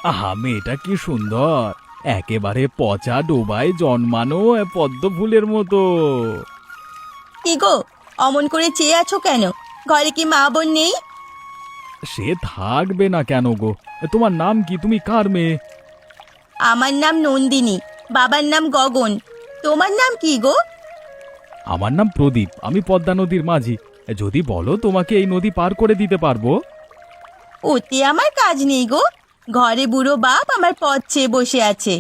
আহা, মেয়েটা কি সুন্দর! একেবারে পচা ডোবায় জন্মানো পদ্ম ফুলের মতো। কি গো, অমন করে চেয়ে আছো কেন? ঘরে কি মা বোন নেই? সে থাকবে না কেন গো? তোমার নাম কি? তুমি কার মেয়ে? আমার নাম নন্দিনী, বাবার নাম গগন। তোমার নাম কি গো? আমার নাম প্রদীপ, আমি পদ্মা নদীর মাঝি। যদি বলো তোমাকে এই নদী পার করে দিতে পারবো। ওতে আমার কাজ নেই গো। ঘরে বুড়ো বাপ আমার পথ চেয়ে বসে আছে।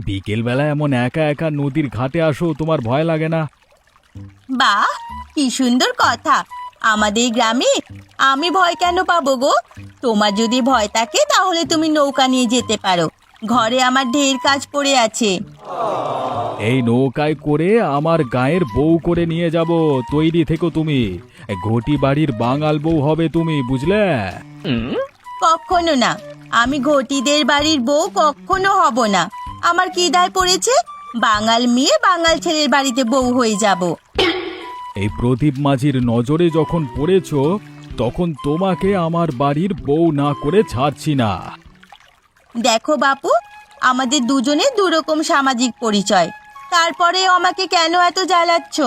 বিকেল বেলা এমন একা একা নদীর ঘাটে আসো, তোমার ভয় লাগে না? বাহ, কি সুন্দর কথা! আমাদের গ্রামে আমি ভয় কেন পাবো গো? তোমার যদি ভয় থাকে তাহলে তুমি নৌকা নিয়ে যেতে পারো। ঘরে আমার ঢের কাজ পড়ে আছে। এই নৌকায় করে আমার গায়ের বউ করে নিয়ে যাব। তৈরি থেকো তুমি। ঘটি বাড়ির বাঙাল বউ হবে তুমি, বুঝলে? কখনো না, আমি ঘটিদের বাড়ির বউ কখনো হব না। আমার কি দায় পড়েছে? বাঙাল মেয়ে বাঙাল ছেলের বাড়িতে বউ হয়ে যাব? এই প্রদীপ মাঝির নজরে যখন পড়েছ, তখন তোমাকে আমার বাড়ির বউ না করে ছাড়ছি না। দেখো বাপু, আমাদের দুজনের দুরকম সামাজিক পরিচয়, তারপরেও আমাকে কেন এত জ্বালাচ্ছ?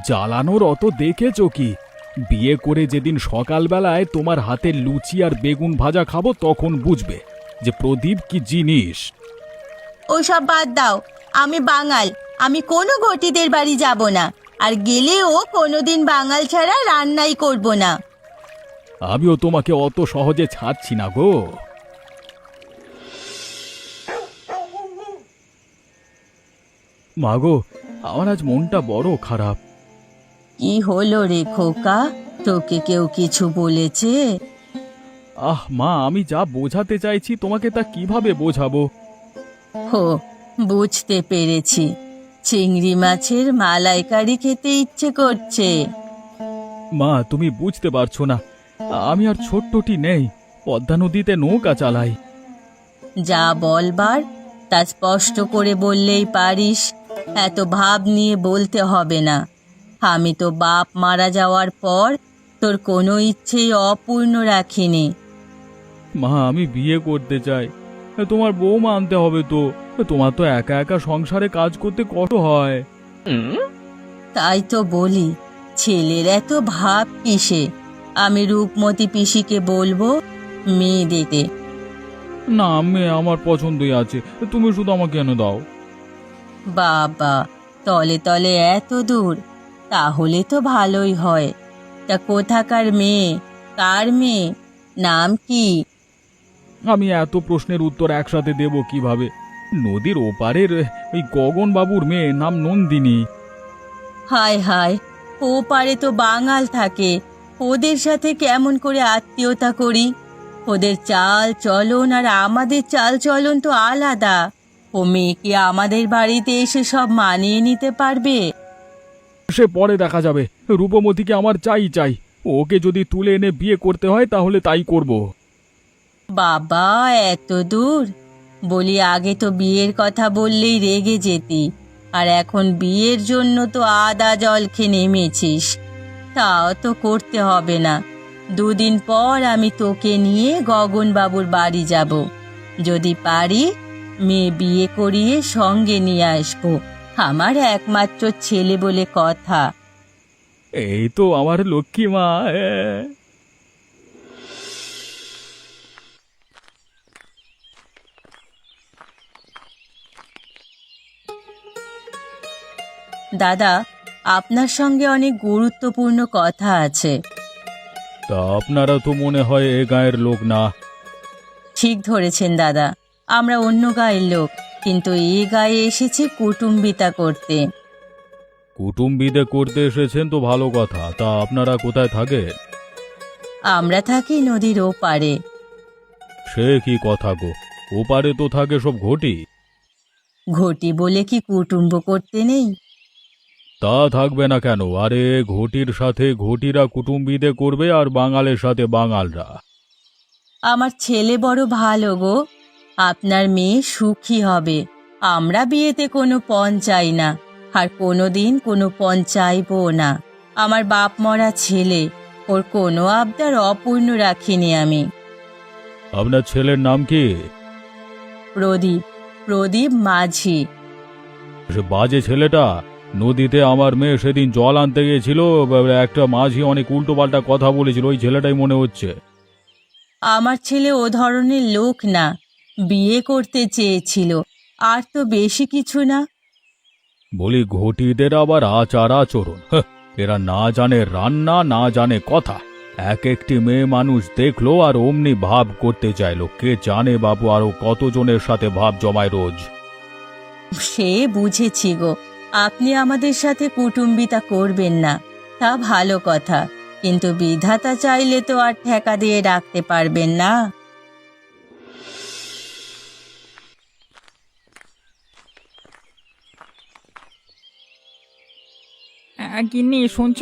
জ্বালানোর অত দেখেছো কি? বিয়ে করে যেদিন সকালবেলায় তোমার হাতের লুচি আর বেগুন ভাজা খাবো, তখন বুঝবে যে প্রদীপ কি জিনিস। ওসব বাদ দাও। আমি বাঙাল, আমি কোনো ঘটিদের বাড়ি যাব না। আর গেলেও কোনোদিন বাঙাল ছাড়া রান্নাই করব না। আমিও তোমাকে অত সহজে ছাড়ছি না গো। মাগো, আমার আজ মনটা বড় খারাপ। কি হলো রে খোকা? তোকে কেউ কিছু বলেছে? আহ মা, আমি যা বোঝাতে চাইছি তোমাকে তা কিভাবে বোঝাবো? হো, বুঝতে পেরেছি। চিংড়ি মাছের মালাইকারি খেতে ইচ্ছে করছে। মা, তুমি বুঝতে পারছো না, আমি আর ছোট্টটি নেই। পদ্মা নদীতে নৌকা চালাই। যা বলবার তা স্পষ্ট করে বললেই পারিস। এত ভাব নিয়ে বলতে হবে না। আমি তো বাপ মারা যাওয়ার পর তোর কোনো ইচ্ছেই অপূর্ণ রাখিনি। মা, আমি বিয়ে করতে চাই। তোমার বৌমা আনতে হবে তো। তোমার তো একা একা সংসারে কাজ করতে কষ্ট হয়। তাই তো বলি, ছেলের এত ভাব কিসে? আমি রূপমতী পিসিকে বলবো মেয়ে দিতে। না, মেয়ে আমার পছন্দই আছে। তুমি শুধু আমাকে এনে দাও। বাবা, তলে তলে এত দূর? তাহলে তো ভালোই হয়। তা কোথাকার মেয়ে? কার মেয়ে? নাম কি? আমি এত প্রশ্নের উত্তর একসাথে দেব কিভাবে? নদীর ওপারের ওই গগন বাবুর মেয়ে, নাম নন্দিনী। হায় হায়, ও পারে তো বাঙাল থাকে। ওদের সাথে কেমন করে আত্মীয়তা করি? ওদের চাল চলন আর আমাদের চাল চলন তো আলাদা। ও মেয়ে কি আমাদের বাড়িতে এসে সব মানিয়ে নিতে পারবে? সে পরে দেখা যাবে। রূপমতিকে আমার চাই চাই। ওকে যদি তুলে এনে বিয়ে করতে হয় তাহলে তাই করব। বাবা, এত দূর? বলি, আগে তো বিয়ের কথা বললেই রেগে যেতি, আর এখন বিয়ের জন্য তো আদা জল খেয়ে নেমেছিস। তাও তো করতে হবে না। দুদিন পর আমি তোকে নিয়ে গগন বাবুর বাড়ি যাব। যদি পারি মেয়ে বিয়ে করিয়ে সঙ্গে নিয়ে আসবো। আমার একমাত্র ছেলে বলে কথা। এই তো আমার লক্ষ্মী মা। দাদা, আপনার সঙ্গে অনেক গুরুত্বপূর্ণ কথা আছে। তা আপনারা তো মনে হয় এ গায়ের লোক না। ঠিক ধরেছেন দাদা, আমরা অন্য গায়ের লোক, কিন্তু এই গায়ে এসেছি কুটুম্বিতা করতে। কুটুম্বিদে করতে এসেছেন তো ভালো কথা। তা আপনারা কোথায় থাকেন? আমরা থাকি নদীর ওপারে। সে কি কথা গো! ওপারে তো থাকে সব ঘটি। ঘটি বলে কি কুটুম্ব করতে নেই? তা থাকবে না কেন? আরে, ঘটির সাথে ঘটিরা কুটুম্বিদে করবে, আর বাঙালের সাথে বাঙালরা। আমার ছেলে বড় ভালো গো। আপনার মেয়ে সুখী হবে। আমরা বিয়েতে কোনো পণ চাই না, আর কোনোদিন কোনো পণ চাইবো না। আমার বাপ মরা ছেলে, ওর কোনো আবদার অপূর্ণ রাখিনি আমি। আপনার ছেলের নাম কি? প্রদীপ, প্রদীপ মাঝি। সে বাজে ছেলেটা নদীতে আমার মেয়ে সেদিন জল আনতে গিয়েছিল, একটা মাঝি অনেক উল্টোপাল্টা কথা বলেছিল, ওই ছেলেটাই মনে হচ্ছে। আমার ছেলে ও ধরনের লোক না, বিয়ে করতে চেয়েছিল, আর তো বেশি কিছু না। বলি ঘটিদের আবার আচার আচরণ, হ্যাঁ, এরা না জানে রান্না, না জানে কথা। এক একটি মেয়ে মানুষ দেখলো আর অমনি ভাব করতে চাইলো। কে জানে বাবু আরো কতজনের সাথে ভাব জমায় রোজ। সে বুঝেছি গো, আপনি আমাদের সাথে কুটুম্বিতা করবেন না, তা ভালো কথা, কিন্তু বিধাতা চাইলে তো আর ঠেকা দিয়ে রাখতে পারবেন না। গিন্নি শুনছ?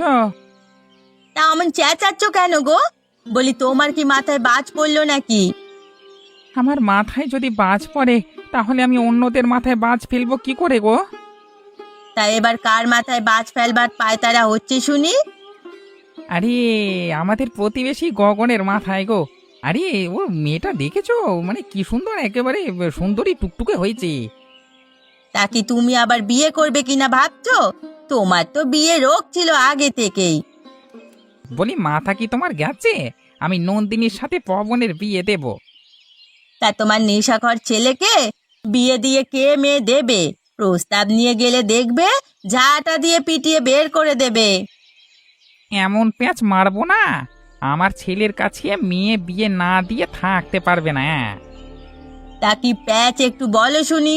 তা এমন চেঁচাচ্ছ কেন গো? বলি তোমার কি মাথায় বাজ পড়লো নাকি? আমার মাথায় যদি বাজ পড়ে তাহলে আমি অন্যদের মাথায় বাজ ফেলবো কি করে গো? তা এবার কার মাথায় বাজ ফেলবার পায়তারা হচ্ছে শুনি? আরে আমাদের প্রতিবেশী গগনের মাথায় গো। আরে ও মেয়েটা দেখেছো, মানে কি সুন্দর, একেবারে সুন্দরী টুকটুকে হয়েছে। তা কি তুমি আবার বিয়ে করবে কিনা ভাবছো? তোমার তো বিয়ে রোগ ছিল আগে থেকেই। বলি মাথা কি তোমার গেছে? আমি নন্দিনীর সাথে পবনের বিয়ে দেব। তা তোমার নেশাখর ছেলেকে বিয়ে দিয়ে কে মেয়ে দেবে? প্রস্তাব নিয়ে গেলে দেখবে ঝাঁটা দিয়ে পিটিয়ে বের করে দেবে। এমন প্যাঁচ মারবো না, আমার ছেলের কাছে মেয়ে বিয়ে না দিয়ে থাকতে পারবে না। তা কি প্যাচ একটু বলো শুনি।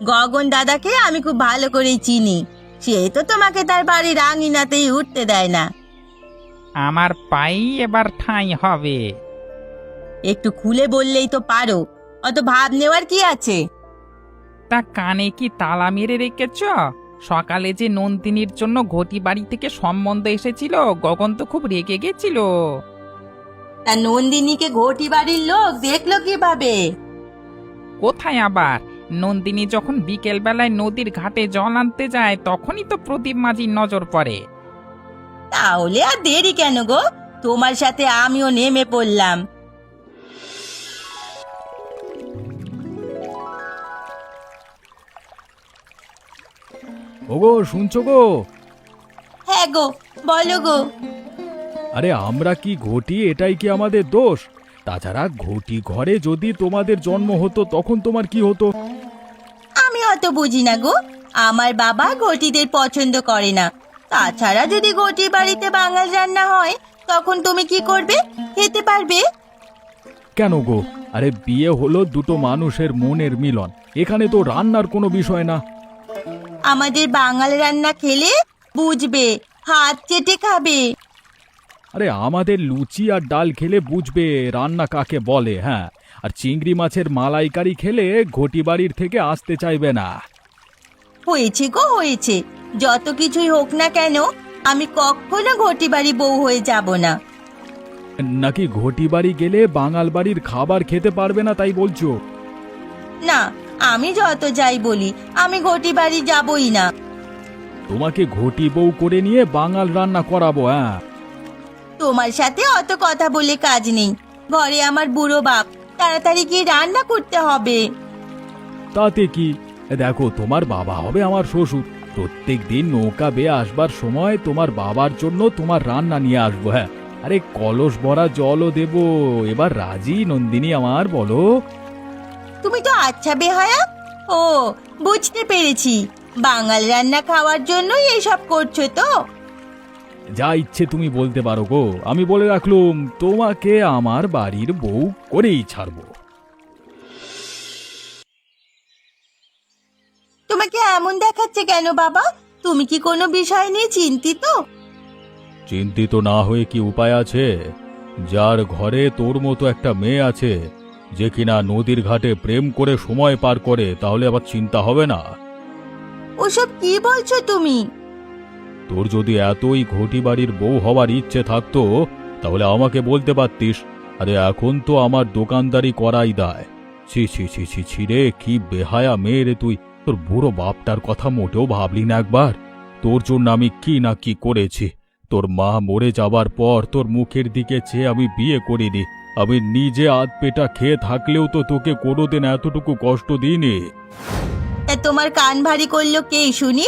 গগন দাদাকে আমি খুব ভালো করেই চিনি, সে তো তোমাকে তার বাড়ির আঙিনাতেই উঠতে দেয় না। আমার পাই এবার ঠাঁই হবে। একটু খুলে বললেই তো পারো, অত ভাব নেওয়ার কি আছে? তা কানে কি তালা মেরে রেখেছ? সকালে যে নন্দিনীর জন্য ঘটি বাড়ি থেকে সম্বন্ধ এসেছিল, গগন তো খুব রেগে গেছিল। তা নন্দিনীকে ঘটি বাড়ির লোক দেখলো কিভাবে? কোথায় আবার, নন্দিনী যখন বিকেল বেলায় নদীর ঘাটে জল আনতে যায় তখনই তো প্রদীপ মাঝির নজর পড়ে। তাহলে আর দেরি কেন গো, তোমার সাথে আমিও নেমে পড়লাম। ওগো শুনছো গো? হ্যাঁ গো, বলো গো। আরে আমরা কি ঘটি, এটাই কি আমাদের দোষ? তাছাড়া ঘটি ঘরে যদি তোমাদের জন্ম হতো তখন তোমার কি হতো? আমি অত বুঝি না গো, আমার বাবা ঘটিদের পছন্দ করে না। তাছাড়া যদি ঘটি বাড়িতে বাঙাল রান্না হয় তখন তুমি কি করবে? খেতে পারবে? কেন গো? আরে বিয়ে হলো দুটো মানুষের মনের মিলন, এখানে তো রান্নার কোনো বিষয় না। আমাদের বাঙাল রান্না খেলে বুঝবে, হাত চেটে খাবে। আরে আমাদের লুচি আর ডাল খেলে বুঝবে রান্না কাকে বলে। হ্যাঁ, আর চিংড়ি মাছের মালাইকারি খেলে ঘটি বাড়ির থেকে আসতে চাইবে না। হয়েছে গো হয়েছে, যত কিছুই হোক না কেন আমি কখনো ঘটি বাড়ি বউ হয়ে যাব না। নাকি ঘটি বাড়ি গেলে বাঙাল বাড়ির খাবার খেতে পারবে না তাই বলছো? না, আমি যত যাই বলি আমি ঘটি বাড়ি যাবই না। তোমাকে ঘটি বউ করে নিয়ে বাঙাল রান্না করাবো। হ্যাঁ, তোমার সাথে অত কথা বলে কাজ নেই, ঘরে আমার বুড়ো বাপ, তাড়াতাড়ি গিয়ে রান্না করতে হবে। তাতে কি? দেখো, তোমার বাবা হবে আমার শ্বশুর, প্রত্যেক দিন নৌকা বেয়ে আসবার সময় তোমার বাবার জন্য তোমার রান্না নিয়ে আসবো। হ্যাঁ, আরে কলস ভরা জলও দেবো। এবার রাজি নন্দিনী আমার, বলো? তুমি তো আচ্ছা বেহায়া। ও, বুঝতে পেরেছি, বাঙাল রান্না খাওয়ার জন্যই এসব করছো তো। যা ইচ্ছে তুমি বলতে পারো গো, আমি বলে রাখলুম তোমাকে আমার বাড়ির বউ করেই ছাড়বো। তোমাকে এমন দেখাচ্ছে কেন বাবা? তুমি কি কোনো বিষয় নিয়ে চিন্তিত? চিন্তিত না হয়ে কি উপায় আছে? যার ঘরে তোর মতো একটা মেয়ে আছে, যে কিনা নদীর ঘাটে প্রেম করে সময় পার করে, তাহলে আবার চিন্তা হবে না? ওসব কি বলছো তুমি? তোর যদি এতই ঘটি বাড়ির বউ হওয়ার ইচ্ছে থাকতো তাহলে আমাকে বলতে পারতিস। আরে এখন তো আমার দোকানদারি করাই দায়। ছি ছি ছি ছি ছি রে, কি বেহায়া মেয়ে রে তুই! তোর বুড়ো বাপটার কথা মোটেও ভাবলি না একবার? তোর জন্য আমি কি না কি করেছি। তোর মা মরে যাবার পর তোর মুখের দিকে চেয়ে আমি বিয়ে করিনি, আমি নিজে আধ পেটা খেয়ে থাকলেও তো তোকে কোনোদিন এতটুকু কষ্ট দিইনি। তা তোমার কান ভারী করলো কে শুনি?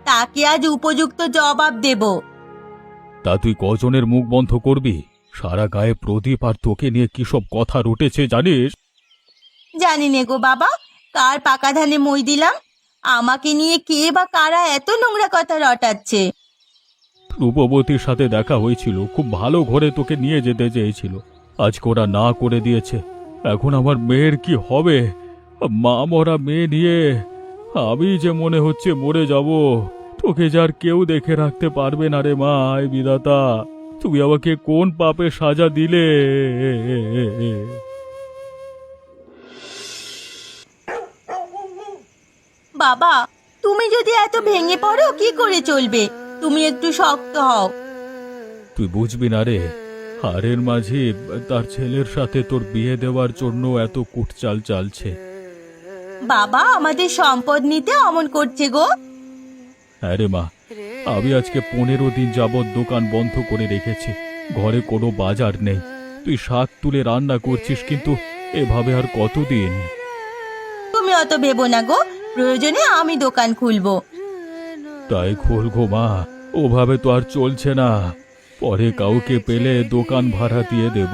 তাকে আজ উপযুক্ত জবাব দেব। তা তুই কজনের মুখ বন্ধ করবি? সারা গায়ে প্রদীপ আর তোকে নিয়ে কি সব কথা রটেছে জানিস? জানি নে গো বাবা, কার পাকা ধানে মই দিলাম। আমাকে নিয়ে কে বা কারা এত নোংরা কথা রটাচ্ছে? রূপবতীর সাথে দেখা হয়েছিল, খুব ভালো ঘরে তোকে নিয়ে যেতে চেয়েছিল, আজকে ওরা না করে দিয়েছে। এখন আমার মেয়ের কি হবে? মা মরা মেয়ে নিয়ে আমি যে মনে হচ্ছে মরে যাব। তোকে যার কেউ দেখে রাখতে পারবে না রে মা। এই বিধাতা, তুমি আমাকে কোন পাপে সাজা দিলে? বাবা, তুমি যদি এত ভেঙে পড়ো কি করে চলবে? তুমি একটু শক্ত হও। তুই বুঝবি না রে, হারের মাঝি তার ছেলের সাথে তোর বিয়ে দেওয়ার জন্য এত কুটচাল চালছে। বাবা আমাদের সম্পদ নিতে অমন করছে গো। হ্যাঁ রে মা, আমি আজকে 15 দিন যাবৎ দোকান বন্ধ করে রেখেছি। ঘরে কোনো বাজার নেই। তুই শাক তুলে রান্না করছিস, কিন্তু এভাবে আর কতদিন? তুমি অত ভেবো না গো, প্রয়োজনে আমি দোকান খুলবো। তাই খোল গো মা, ওভাবে তো আর চলছে না। পরে কাউকে পেলে দোকান ভাড়া দিয়ে দেব।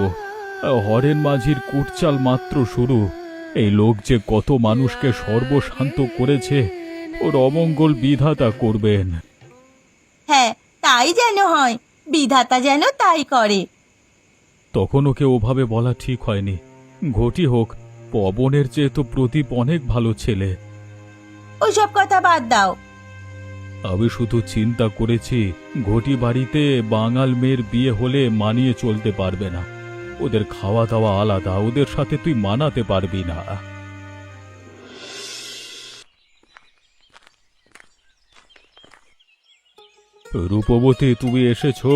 হরেন মাঝির কুটচাল মাত্র শুরু। এই লোক যে কত মানুষকে সর্বশান্ত করেছে, ওর অমঙ্গল বিধাতা করবেন। হ্যাঁ, তাই যেন হয়, বিধাতা যেন তাই করে। তখন ওকে ওভাবে বলা ঠিক হয়নি। ঘটি হোক, পবনের চেয়ে তো প্রদীপ অনেক ভালো ছেলে। ওইসব কথা বাদ দাও। আমি শুধু চিন্তা করেছি, ঘটি বাড়িতে বাঙাল মেয়ের বিয়ে হলে মানিয়ে চলতে পারবে না। ওদের খাওয়া দাওয়া আলাদা, ওদের সাথে তুই মানাতে পারবি না। রূপবতী, তুমি এসেছো।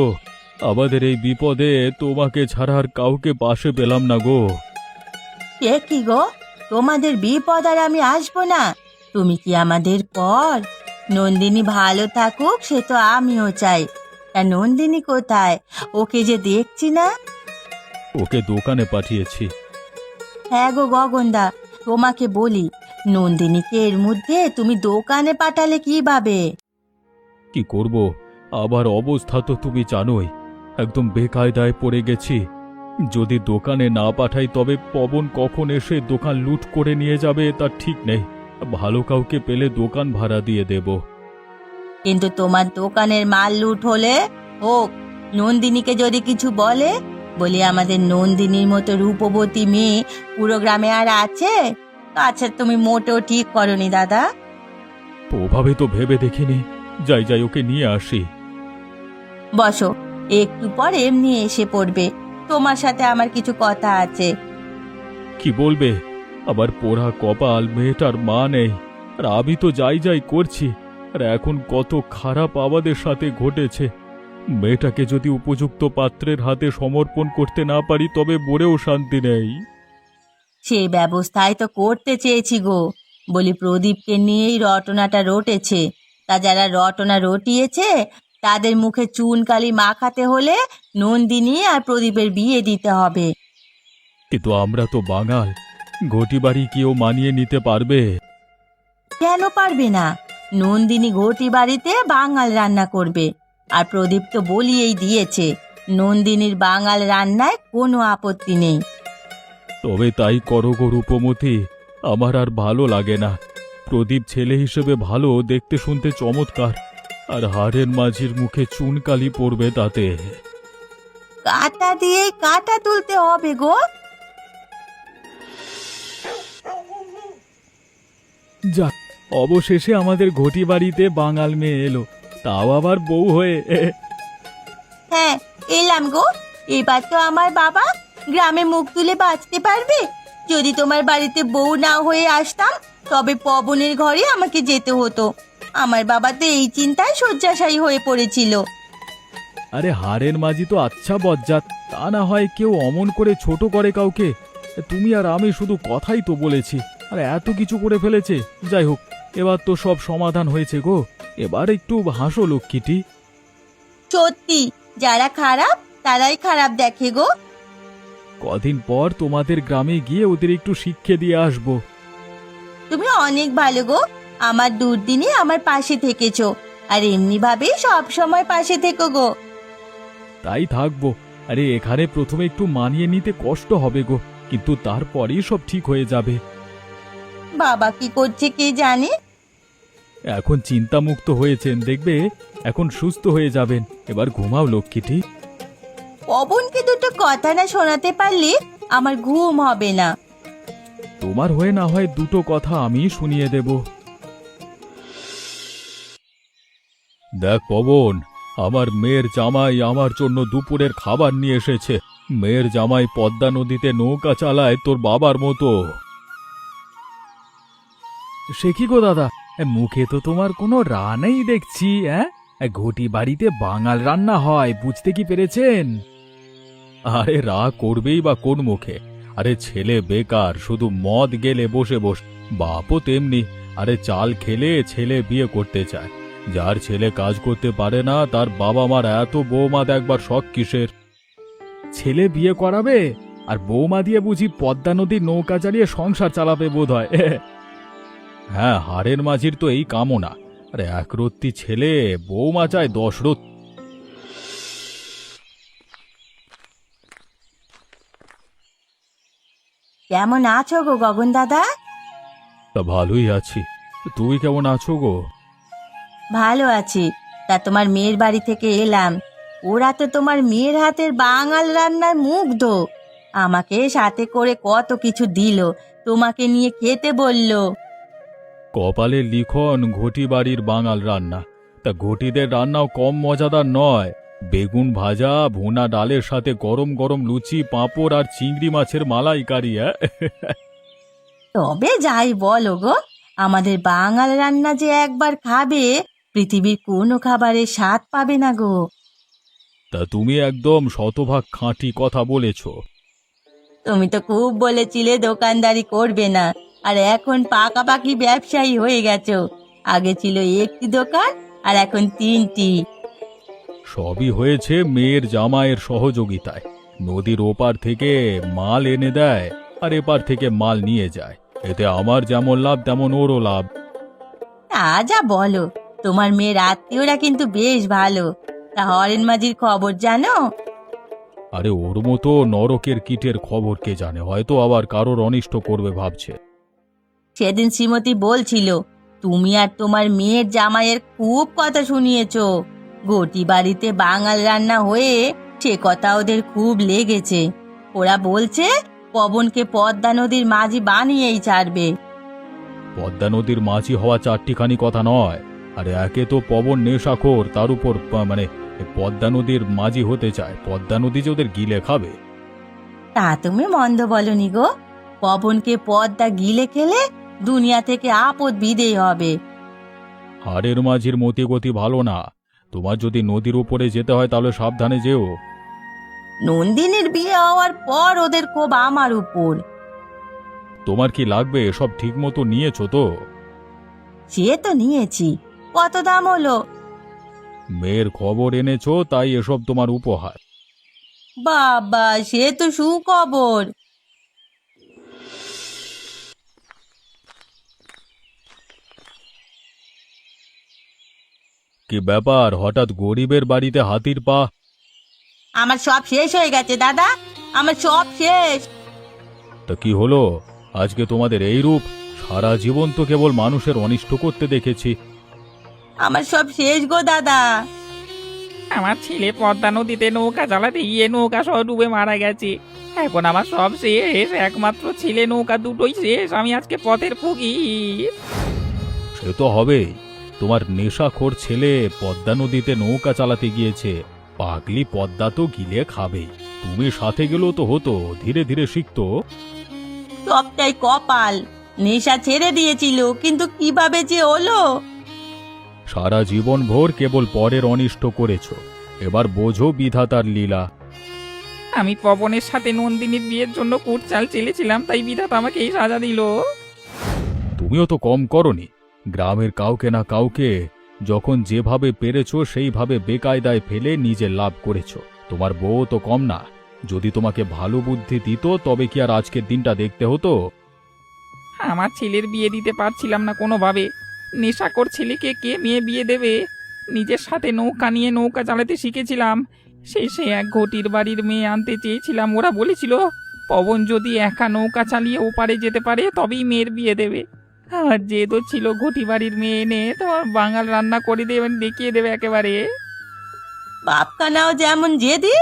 আমাদের এই বিপদে তোমাকে ছাড়া আর কাউকে পাশে পেলাম না গো। এ কি গো, তোমাদের বিপদ আর আমি আসবো না? তুমি কি আমাদের পর? নন্দিনী ভালো থাকুক সে তো আমিও চাই। তা নন্দিনী কোথায়? ওকে যে দেখছি না। ওকে দোকানে পাঠিয়েছি। হ্যাঁ গো গগনদা, তোমাকে বলি, নন্দিনীকে এর মধ্যে তুমি দোকানে পাঠালে কিভাবে? কি করব, আবার অবস্থা তো তুমি জানোই, একদম বেকায়দায় পড়ে গেছি। যদি দোকানে না পাঠাই তবে পবন কখন এসে দোকান লুট করে নিয়ে যাবে তার ঠিক নেই। ভালো কাউকে পেলে দোকান ভাড়া দিয়ে দেব। কিন্তু তোমার দোকানের মাল লুট হলে হোক, নন্দিনীকে যদি কিছু বলে, বলি আমাদের নন্দিনীর মতো রূপবতী মেয়ে পুরো গ্রামে আর আছে? আচ্ছা, তুমি মোটেও ঠিক করনি দাদা। ওভাবে তো ভেবে দেখিনি। যাই যাই, ওকে নিয়ে আসি। বসো, একটু পর এমনি এসে পড়বে। তোমার সাথে আমার কিছু কথা আছে। কি বলবে? আবার পোড়া কপাল, মেয়েটার মা নেই, আর আমি তো যাই যাই করছি। আর এখন কত খারাপ আমাদের সাথে ঘটেছে। মেয়েটাকে যদি উপযুক্ত পাত্রের হাতে সমর্পণ করতে না পারি তবে মরেও শান্তি নেই। সেই ব্যবস্থাই তো করতে চেয়েছি গো। বলি প্রদীপকে নিয়েই রটনাটা রটেছে। তা যারা রটনা রটিয়েছে তাদের মুখে চুনকালি মাখাতে হলে নন্দিনী আর প্রদীপের বিয়ে দিতে হবে। কিন্তু আমরা তো বাঙাল, ঘটি বাড়ি কেউ মানিয়ে নিতে পারবে? কেন পারবে না? নন্দিনী ঘটি বাড়িতে বাঙাল রান্না করবে। আর প্রদীপ তো বলিয়েই দিয়েছে, নন্দিনীর বাঙাল রান্নায় কোনো আপত্তি নেই। তবে তাই করো গো রূপমতি, আমার আর ভালো লাগে না। প্রদীপ ছেলে হিসেবে ভালো, দেখতে শুনতে চমৎকার, আর হাড়ের মাঝির মুখে চুনকালি পড়বে তাতে। কাঁটা দিয়ে কাঁটা তুলতে হবে গো। যাক, অবশেষে আমাদের ঘটি বাড়িতে বাঙাল মেয়ে এলো, তাও আবার বউ হয়ে। হ্যাঁ, এলাম গো। এবার তো আমার বাবা গ্রামে মুখ তুলে বাঁচতে পারবে। যদি তোমার বাড়িতে বউ না হয়ে আসতাম তবে পবনের ঘরে আমাকে যেতে হতো। আমার বাবা তো এই চিন্তায় শয্যাশায়ী হয়ে পড়েছিল। আরে হাড়ের মাঝি তো আচ্ছা বজ্জাত, তা না হয় কেউ অমন করে ছোট করে কাউকে। তুমি আর আমি শুধু কথাই তো বলেছি, আর এত কিছু করে ফেলেছে। যাই হোক, এবার তো সব সমাধান হয়েছে গো। এবার একটু হাসো লক্ষ্মীটি। সত্যি, যারা খারাপ তারাই খারাপ দেখে গো। কদিন পর তোমাদের গ্রামে গিয়ে ওদের একটু শিক্ষা দিয়ে আসবো। তুমি অনেক ভালো গো, আমার দুর্দিনে আমার পাশে থেকেছো, আর এমনি ভাবে সব সময় পাশে থেকো গো। তাই থাকবো। আরে এখানে প্রথমে একটু মানিয়ে নিতে কষ্ট হবে গো, কিন্তু তারপরেই সব ঠিক হয়ে যাবে। বাবা কি করছে কে জানে। এখন চিন্তামুক্ত হয়েছেন, দেখবে এখন সুস্থ হয়ে যাবেন। এবার ঘুমাও লক্ষ্মীটি। পবনকে দুটো কথা না শোনাতে পারলে আমার ঘুম হবে না। তোমার হয়ে না হয় দুটো কথা আমি শুনিয়ে দেব। দেখ পবন, আমার মেয়ের জামাই আমার জন্য দুপুরের খাবার নিয়ে এসেছে। মেয়ের জামাই পদ্মা নদীতে নৌকা চালায় তোর বাবার মতো। সে কি গো দাদা, মুখে তো তোমার কোনো রানেই দেখছি। ঘটি বাড়িতে বাঙাল রান্না হয়, বুঝতে কি পেরেছেন? আরে রাগ করবেই বা কোন মুখে? আরে ছেলে বেকার, শুধু মদ গেলে বসে বাপও তেমনি। আরে চাল খেলে ছেলে বিয়ে করতে চায়। যার ছেলে কাজ করতে পারে না তার বাবা মার এত বৌমা দেখবার শখ কিসের? ছেলে বিয়ে করাবে আর বৌমা দিয়ে বুঝি পদ্মা নদীর নৌকা চালিয়ে সংসার চালাবে বোধ হয়। হ্যাঁ, হাড়ের মাঝির তো এই কামনা। আরে এক রত্তি ছেলে, বৌমা চায় 10 রত্তি। কেমন আছো গো গগন দাদা? তা ভালোই আছি, তুই কেমন আছো গো? ভালো আছি। তা তোমার মেয়ের বাড়ি থেকে এলাম, ওরা তো তোমার মেয়ের হাতের বাঙাল রান্নার মুগ্ধ। আমাকে সাথে করে কত কিছু দিল, তোমাকে নিয়ে খেতে বললো। কপালে লিখন ঘটি বাড়ির বাঙাল রান্না। তা ঘটিদের রান্নাও কম মজাদার নয়। বেগুন ভাজা, ভুনা ডালের সাথে গরম গরম লুচি, পাঁপড় আর চিংড়ি মাছের মালাইকারি। তবে যাই বলো গো, আমাদের বাঙাল রান্না যে একবার খাবে, পৃথিবীর কোনো খাবারের স্বাদ পাবে না গো। তা তুমি একদম শতভাগ খাঁটি কথা বলেছ। তুমি তো খুব বলেছিলে দোকানদারি করবে না, আর এখন পাকাপাকি ব্যবসায়ী হয়ে গেছো। আগে ছিল একটি দোকান, আর এখন 3টি। সবই হয়েছে মেয়ের জামাইয়ের সহযোগিতায়। নদীর ওপার থেকে মাল এনে দেয় আর এপার থেকে মাল নিয়ে যায়। এতে আমার যেমন লাভ তেমন ওরও লাভ। তা যা বলো, তোমার মেয়ের আত্মীয়রা কিন্তু বেশ ভালো। তা হরেন মাঝির খবর জানো? আরে ওর মতো নরকের কীটের খবর কে জানে, হয়তো আবার কারোর অনিষ্ট করবে ভাবছে। সেদিন শ্রীমতী বলছিল তুমি আর তোমার মেয়ের জামাইয়ের খুব কথা শুনিয়েছো। ঘটি বাড়িতে বাঙাল রান্না হয়ে সে কথা ওদের খুব লেগেছে। ওরা বলছে পবনকে পদ্মা নদীর মাঝি বানিয়েই ছাড়বে। পদ্মা নদীর মাঝি হওয়া চারটিখানি কথা নয়। আরে একে তো পবন নেশাখোর, তার উপর পদ্মা নদীর মাঝি হতে চায়। পদ্মা নদী যে ওদের গিলে খাবে। তা তুমি মন্দ বলনি গো, পবনকে পদ্মা গিলে খেলে দুনিয়া থেকে আপদ বিদেয় হবে। হাড়ের মাঝির মতি গতি ভালো না। তোমার যদি নদীর উপরে যেতে হয় তাহলে সাবধানে যেও। নন্দিনীর বিয়ে হওয়ার পর ওদের ক্ষোভ আমার উপর। তোমার কি লাগবে, সব ঠিক মতো নিয়েছো তো? সে তো নিয়েছি। কত দাম হলো? মেয়ের খবর এনেছো তাই এসব তোমার উপহার। বাবা, সে তো সুখবর। কি ব্যাপার, হঠাৎ গরিবের বাড়িতে হাতির পা? আমার সব শেষ হয়ে গেছে দাদা, আমার সব শেষ। তা কি হলো আজকে তোমাদের এই রূপ? সারা জীবন তো কেবল মানুষের অনিষ্ট করতে দেখেছি। আমার সব শেষ গো দাদা। আমার ছেলে পদ্মা নদীতে নৌকা চালাতে গিয়ে নৌকা সহ ডুবে মারা গেছে। এখন আমার সব শেষ, একমাত্র ছেলে নৌকা দুটোই শেষ। আমি আজকে পথের ফকির। সে তো হবেই। তোমার নেশাখোর ছেলে পদ্মা নদীতে নৌকা চালাতে গিয়েছে, পাগলি পদ্মা তো গিলে খাবেই। তুমি সাথে গেলেও তো হতো, ধীরে ধীরে শিখতো। সবটাই কপাল। নেশা ছেড়ে দিয়েছিল, কিন্তু কিভাবে যে হলো। সারা জীবন ভোর কেবল পরের অনিষ্ট করেছ, এবার বোঝো বিধাতার লীলা। আমি পবনের সাথে নন্দিনীর বিয়ের জন্য কুটচাল চেলেছিলাম, তাই বিধাতা আমাকে এই সাজা দিল। তুমিও তো কম করনি। গ্রামের কাউকে না কাউকে যখন যেভাবে পেরেছো সেইভাবে বেকায়দায় ফেলে নিজে লাভ করেছো। তোমার বউ তো কম না, যদি তোমাকে ভালো বুদ্ধি দিত তবে কি আর আজকের দিনটা দেখতে হতো? আমার ছেলের বিয়ে দিতে পারছিলাম না কোনোভাবে। নেশাখোর ছেলেকে কে মেয়ে বিয়ে দেবে? নিজের সাথে নৌকা নিয়ে নৌকা চালাতে শিখেছিলাম। শেষে এক ঘটির বাড়ির মেয়ে আনতে চেয়েছিলাম, ওরা বলেছিল পবন যদি একা নৌকা চালিয়ে ওপারে যেতে পারে তবেই মেয়ের বিয়ে দেবে। আর যে তো ছিল ঘটি বাড়ির মেয়ে এনে তোমার বাঙাল রান্না করে দেবেন, দেখিয়ে দেবে একেবারে। বাপখানাও যেমন জেদি,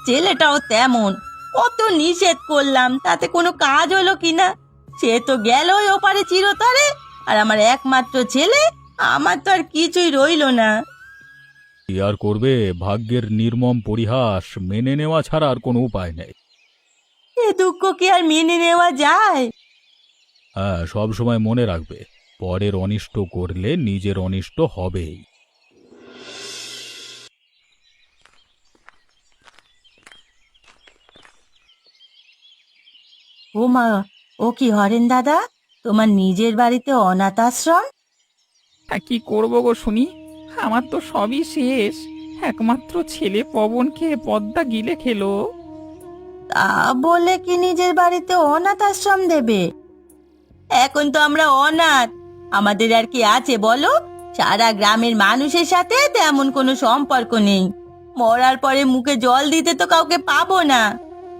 ছেলেটাও তেমন। কত নিষেধ করলাম, তাতে কোনো কাজ হলো কিনা? সে তো গেলই ওপারে চিরতরে, আর আমার একমাত্র ছেলে, আমার তো আর কিছুই রইলো না। কি আর করবে, ভাগ্যের নির্মম পরিহাস, মেনে নেওয়া ছাড়া আর কোনো উপায় নেই। এ দুঃখ কি আর মেনে নেওয়া যায়? হ্যাঁ, সব সময় মনে রাখবে, পরের অনিষ্ট করলে নিজের অনিষ্ট হবেই। ও মা, ও কি হরেন দাদা, তোমার নিজের বাড়িতে অনাথ আশ্রম? তা কি করবো গো শুনি, আমার তো সবই শেষ। একমাত্র ছেলে পবনকে পদ্মা গিলে খেলো। তা বলে কি নিজের বাড়িতে অনাথ আশ্রম দেবে? এখন তো আমরা অনাথ, আমাদের আর কি আছে বলো? সারা গ্রামের মানুষের সাথে তেমন কোনো সম্পর্ক নেই। মরার পরে মুখে জল দিতে তো কাউকে পাবো না,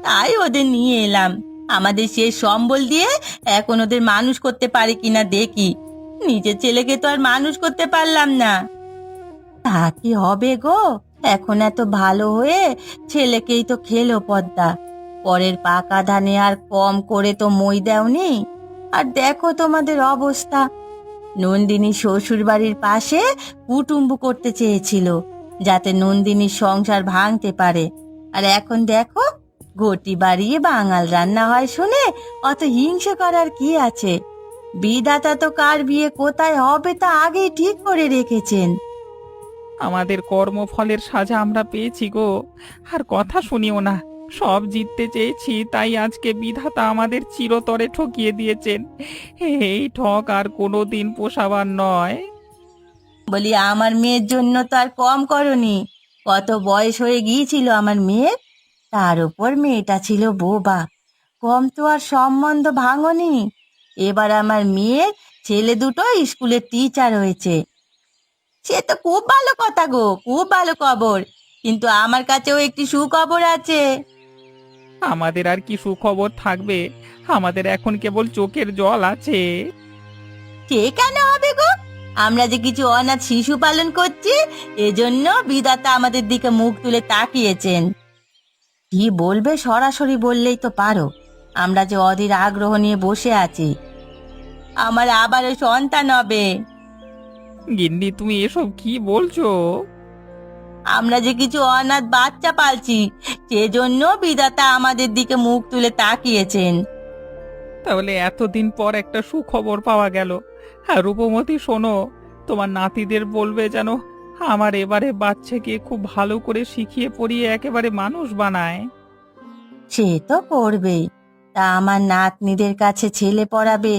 তাই ওদের নিয়ে এলাম। আমাদের শেষ সম্বল দিয়ে এখন ওদের মানুষ করতে পারি কিনা দেখি। নিজের ছেলেকে তো আর মানুষ করতে পারলাম না। তা কি হবে গো, এখন এত ভালো হয়ে ছেলেকেই তো খেলো পদ্মা। পরের পাকা ধানে আর কম করে তো মই দেওনি। আর দেখো তোমাদের অবস্থা। নন্দিনী শ্বশুর বাড়ির পাশে কুটুম্ব করতে চেয়েছিল, যাতে নন্দিনীর সংসার ভাঙতে পারে। আর এখন দেখো, ঘটি বাড়িয়ে বাঙাল রান্না হয় শুনে অত হিংসে করার কি আছে? বিধাতা তো কার বিয়ে কোথায় হবে তা আগেই ঠিক করে রেখেছেন। আমাদের কর্মফলের সাজা আমরা পেয়েছি গো। আর কথা শুনিও না, সব জিততে চেয়েছি, তাই আজকে বিধাতা আমাদের চিরতরে ঠকিয়ে দিয়েছেন। এই ঠক আর কোনো দিন পোষাবার নয়। বলি, আমার মেয়ের জন্য তো আর কম করনি। কত বয়স হয়ে গিয়েছিল আমার মেয়ের, তার উপর মেয়েটা ছিল বোবা। কম তো আর সম্বন্ধ ভাঙনি। এবার আমার মেয়ের ছেলে দুটো স্কুলের টিচার হয়েছে। সে তো খুব ভালো কথা গো, খুব ভালো খবর। কিন্তু আমার কাছেও একটি সুখবর আছে। আমাদের আর কি সুখবর থাকবে? আমাদের এখন কেবল চোখের জল আছে। সে কেন হবে গো? আমরা যে কিছু অনাথ শিশু পালন করছি, এজন্য বিধাতা আমাদের দিকে মুখ তুলে তাকিয়েছেন। কি বলবে সরাসরি বললেই তো পারো। আমরা যে অধীর আগ্রহ নিয়ে বসে আছি, আমার আবারও সন্তান হবে। গিন্নি, তুমি এসব কি বলছো? আমরা যে কিছু অনাথ বাচ্চা পালছি, সেজন্য বিধাতা আমাদের দিকে মুখ তুলে তাকিয়েছেন। তাহলে এতদিন পর একটা সুখবর পাওয়া গেল। আর রূপমতি শোনো, তোমার নাতিদের বলবে যেন আমার এবারে বাচ্চাকে খুব ভালো করে শিখিয়ে পড়িয়ে একেবারে মানুষ বানায়। সে তো করবেই। তা আমার নাতনিদের কাছে ছেলে পড়াবে,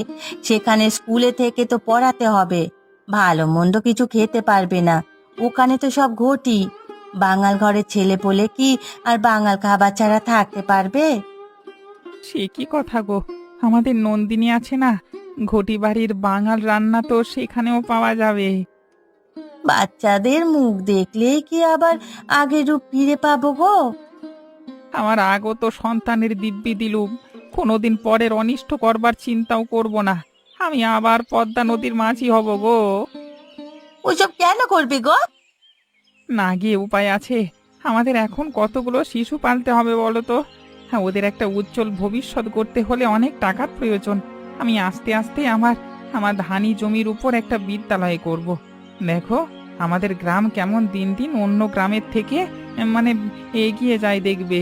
সেখানে স্কুলে থেকে তো পড়াতে হবে। ভালো মন্দ কিছু খেতে পারবে না, ওখানে তো সব ঘটি। বাঙাল ঘরের ছেলে বলে কি আর বাঙাল খাবার ছাড়া থাকতে পারবে? সে কি কথা গো, আমাদের নন্দিনী আছে না, ঘটি বাড়ির বাঙাল রান্না তো সেখানেও পাওয়া যাবে। বাচ্চাদের মুখ দেখলেই কি আবার আগের রূপ ফিরে পাবো গো? আমার আগত সন্তানের দিব্যি দিলুম, কোনোদিন পরের অনিষ্ট করবার চিন্তাও করব না। আমি আবার পদ্মা নদীর মাঝি হব গো। ওসব কেন করবে গো? না গিয়ে উপায় আছে। আমাদের এখন কতগুলো শিশু পালতে হবে বলো তো? হ্যাঁ, ওদের একটা উজ্জ্বল ভবিষ্যৎ গড়তে হলে অনেক টাকার প্রয়োজন। আমি আস্তে আস্তে আমার আমার ধানি জমির উপর একটা বিদ্যালয় করব। দেখো, আমাদের গ্রাম কেমন দিন দিন অন্য গ্রামের থেকে মানে এগিয়ে যায় দেখবে।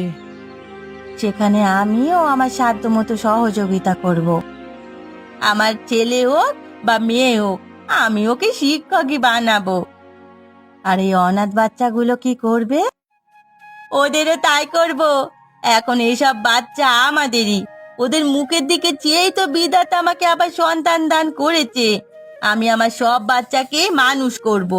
সেখানে আমিও আমার সাধ্যমতো সহযোগিতা করব। আমার ছেলে হোক বা মেয়ে হোক, আমি ওকে শিক্ষকই বানাবো। আর এই অনাথ বাচ্চাগুলো কি করবে? ওদেরও তাই করব। এখন এইসব বাচ্চা আমাদেরই। ওদের মুখের দিকে চেয়েই তো বিধাতা আমাকে আবার সন্তান দান করেছে। আমি আমার সব বাচ্চাকে মানুষ করব।